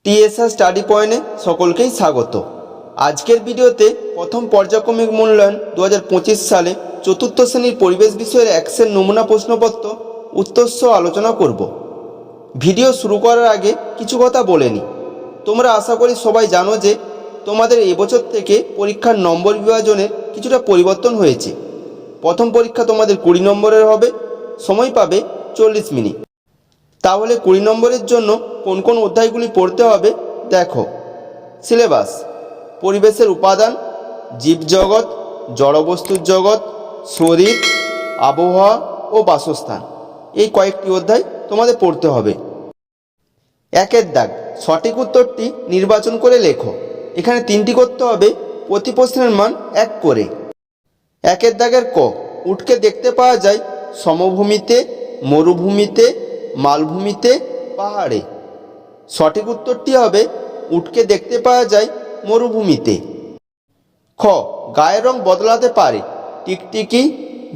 TSR study পয়েন্টে সকলকেই স্বাগত। আজকের ভিডিওতে প্রথম পর্যায়ক্রমিক মূল্যায়ন 2025 সালে চতুর্থ শ্রেণীর পরিবেশ বিষয়ের অ্যাকশন নমুনা প্রশ্নপত্র উত্তরসহ আলোচনা করব। ভিডিও শুরু করার আগে কিছু কথা বলে নিই। তোমরা আশা করি সবাই জানো যে তোমাদের এবছর থেকে পরীক্ষার নম্বর বিভাজনের কিছুটা পরিবর্তন হয়েছে। প্রথম পরীক্ষা তোমাদের 20 নম্বরের হবে, সময় পাবে 40 মিনিট। তাহলে 20 নম্বরের জন্য কোন কোন অধ্যায়গুলি পড়তে হবে দেখো। সিলেবাস: পরিবেশের উপাদান, জীবজগৎ, জড়বস্তুর জগৎ, শরীর, আবহাওয়া ও বাসস্থান, এই কয়েকটি অধ্যায় তোমাদের পড়তে হবে। একের দাগ, সঠিক উত্তরটি নির্বাচন করে লেখো। এখানে 3টি করতে হবে, প্রতি প্রশ্নের মান 1 করে। একের দাগের ক, উটকে দেখতে পাওয়া যায় সমভূমিতে, মরুভূমিতে, মালভূমিতে, পাহাড়ে। সঠিক উত্তরটি হবে উটকে দেখতে পাওয়া যায় মরুভূমিতে। খ, গায়ের রং বদলাতে পারে টিকটিকি,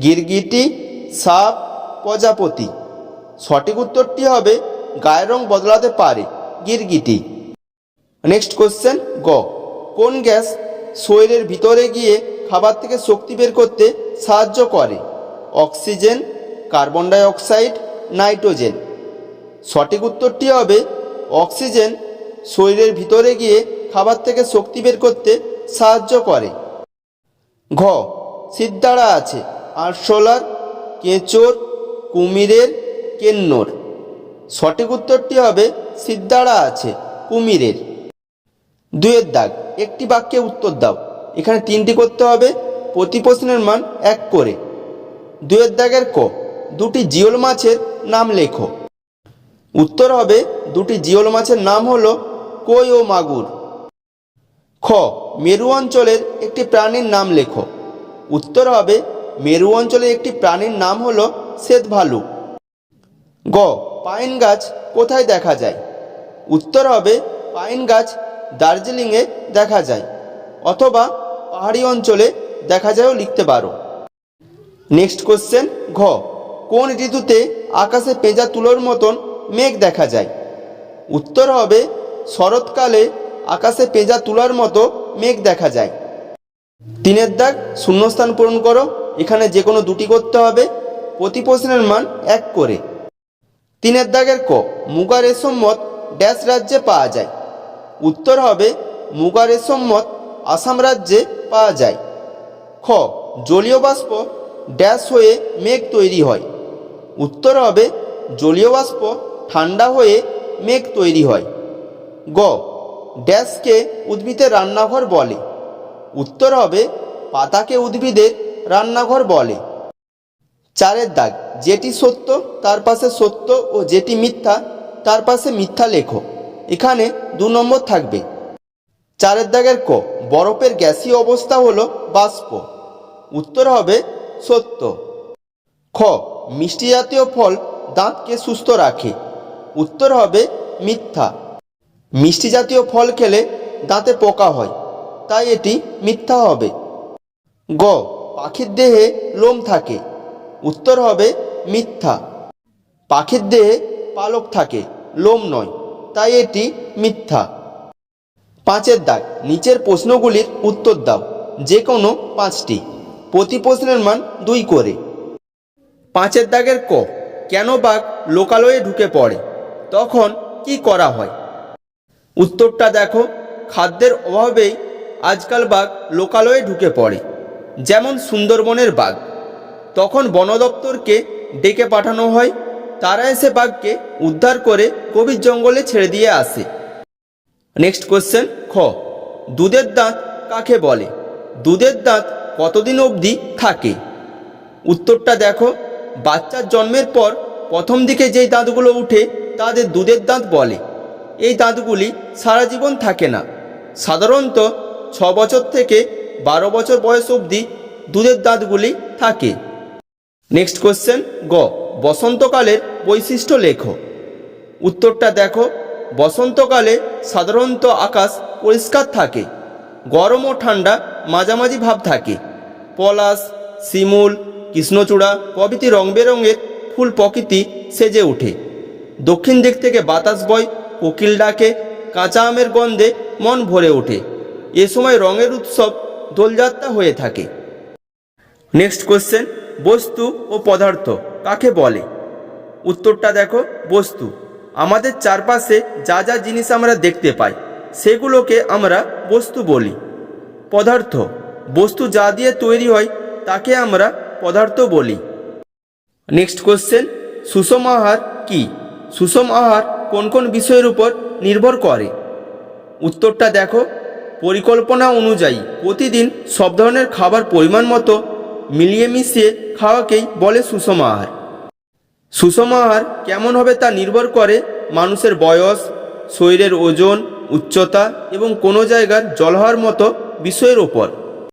গিরগিটি, সাপ, প্রজাপতি। সঠিক উত্তরটি হবে গায়ের রং বদলাতে পারে গিরগিটি। নেক্সট কোশ্চেন গ, কোন গ্যাস শরীরের ভিতরে গিয়ে খাবার থেকে শক্তি বের করতে সাহায্য করে? Oxygen, carbon die oxide, nitrogen. সঠিক উত্তরটি হবে অক্সিজেন শরীরের ভিতরে গিয়ে খাবার থেকে শক্তি বের করতে সাহায্য করে। ঘ, সিদ্ধারা আছে আরশোলার, কেঁচোর, কুমিরের, কেন্নর। সঠিক উত্তরটি হবে সিদ্ধারা আছে কুমিরের। 2এর দাগ, একটি বাক্যে উত্তর দাও। এখানে 3টি করতে হবে, প্রতি প্রশ্নের মান 1 করে। 2এর দাগের ক, দুটি জিওল মাছের নাম লেখো। উত্তর হবে দুটি জিওল মাছের নাম হলো কই ও মাগুর। খ, মেরু অঞ্চলের একটি প্রাণীর নাম লেখো। উত্তর হবে মেরু অঞ্চলের একটি প্রাণীর নাম হলো শ্বেতভালু। গ, পাইন গাছ কোথায় দেখা যায়? উত্তর হবে পাইন গাছ দার্জিলিংয়ে দেখা যায়, অথবা পাহাড়ি অঞ্চলে দেখা যায়ও লিখতে পারো। নেক্সট কোশ্চেন ঘ, কোন ঋতুতে আকাশে পেঁজা তুলোর মতন মেঘ দেখা যায়? উত্তর হবে শরৎকালে আকাশে পেঁজা তুলার মতো মেঘ দেখা যায়। 3এর দাগ, শূন্যস্থান পূরণ করো। এখানে যে কোনো 2টি করতে হবে, প্রতি প্রশ্নের মান 1 করে। 3এর দাগের ক, মুগা রেশম মত ড্যাশ রাজ্যে পাওয়া যায়? উত্তর হবে মুগা রেশম মত আসাম রাজ্যে পাওয়া যায়। খ, জলীয় বাষ্প ড্যাশ হয়ে মেঘ তৈরি হয়? উত্তর হবে জলীয় বাষ্প ঠান্ডা হয়ে মেঘ তৈরি হয়। গ, ড্যাশকে উদ্ভিদের রান্নাঘর বলে? উত্তর হবে পাতাকে উদ্ভিদের রান্নাঘর বলে। 4এর দাগ, যেটি সত্য তার পাশে সত্য ও যেটি মিথ্যা তার পাশে মিথ্যা লেখো। এখানে 2 নম্বর থাকবে। 4এর দাগের ক, বরফের গ্যাসীয় অবস্থা হলো বাষ্প। উত্তর হবে সত্য। খ, মিষ্টি জাতীয় ফল দাঁতকে সুস্থ রাখে? উত্তর হবে মিথ্যা। মিষ্টি জাতীয় ফল খেলে দাঁতে পোকা হয়, তাই এটি মিথ্যা হবে। গ, পাখির দেহে লোম থাকে? উত্তর হবে মিথ্যা। পাখির দেহে পালক থাকে, লোম নয়, তাই এটি মিথ্যা। 5এর দাগ, নিচের প্রশ্নগুলির উত্তর দাও, যে কোনো 5টি, প্রতি প্রশ্নের মান 2 করে। 5এর দাগের ক, কেন বাঘ লোকালয়ে ঢুকে পড়ে? তখন কি করা হয়? উত্তরটা দেখো, খাদ্যের অভাবেই আজকাল বাঘ লোকালয়ে ঢুকে পড়ে। যেমন সুন্দরবনের বাঘ, তখন বন দপ্তরকে ডেকে পাঠানো হয়, তারা এসে বাঘকে উদ্ধার করে গভীর জঙ্গলে ছেড়ে দিয়ে আসে। নেক্সট কোশ্চেন খ, দুধের দাঁত কাকে বলে? দুধের দাঁত কতদিন অবধি থাকে? উত্তরটা দেখো, বাচ্চার জন্মের পর প্রথম দিকে যেই দাঁতগুলো উঠে তাদের দুধের দাঁত বলে। এই দাঁতগুলি সারা জীবন থাকে না, সাধারণত 6 বছর থেকে 12 বছর বয়স অবধি দুধের দাঁতগুলি থাকে। নেক্সট কোশ্চেন গ, বসন্তকালের বৈশিষ্ট্য লেখো। উত্তরটা দেখো, বসন্তকালে সাধারণত আকাশ পরিষ্কার থাকে, গরম ও ঠান্ডা মাঝামাঝি ভাব থাকে। পলাশ, শিমুল, কৃষ্ণচূড়া প্রভৃতি রং বেরঙের ফুল প্রকৃতি সেজে ওঠে। দক্ষিণ দিক থেকে বাতাস বয়, কোকিল ডাকে, কাঁচা আমের গন্ধে মন ভরে ওঠে। এ সময় রঙের উৎসব দোলযাত্রা হয়ে থাকে। নেক্সট কোশ্চেন, বস্তু ও পদার্থ কাকে বলে? উত্তরটা দেখো, বস্তু আমাদের চারপাশে যা যা জিনিস আমরা দেখতে পাই সেগুলোকে আমরা বস্তু বলি। পদার্থ বস্তু যা দিয়ে তৈরি হয় তাকে আমরা পদার্থ বলি। নেক্সট কোশ্চেন, সুষম আহার কি? সুষম আহার কোন কোন বিষয়ের উপর নির্ভর করে? উত্তরটা দেখো, পরিকল্পনা অনুযায়ী প্রতিদিন সব ধরনের খাবার পরিমাণ মতো মিলিয়ে মিশিয়ে খাওয়াকেই বলে সুষম আহার। সুষম আহার কেমন হবে তা নির্ভর করে মানুষের বয়স, শরীরের ওজন, উচ্চতা এবং কোনো জায়গার জলহার মতো বিষয়ের ওপর।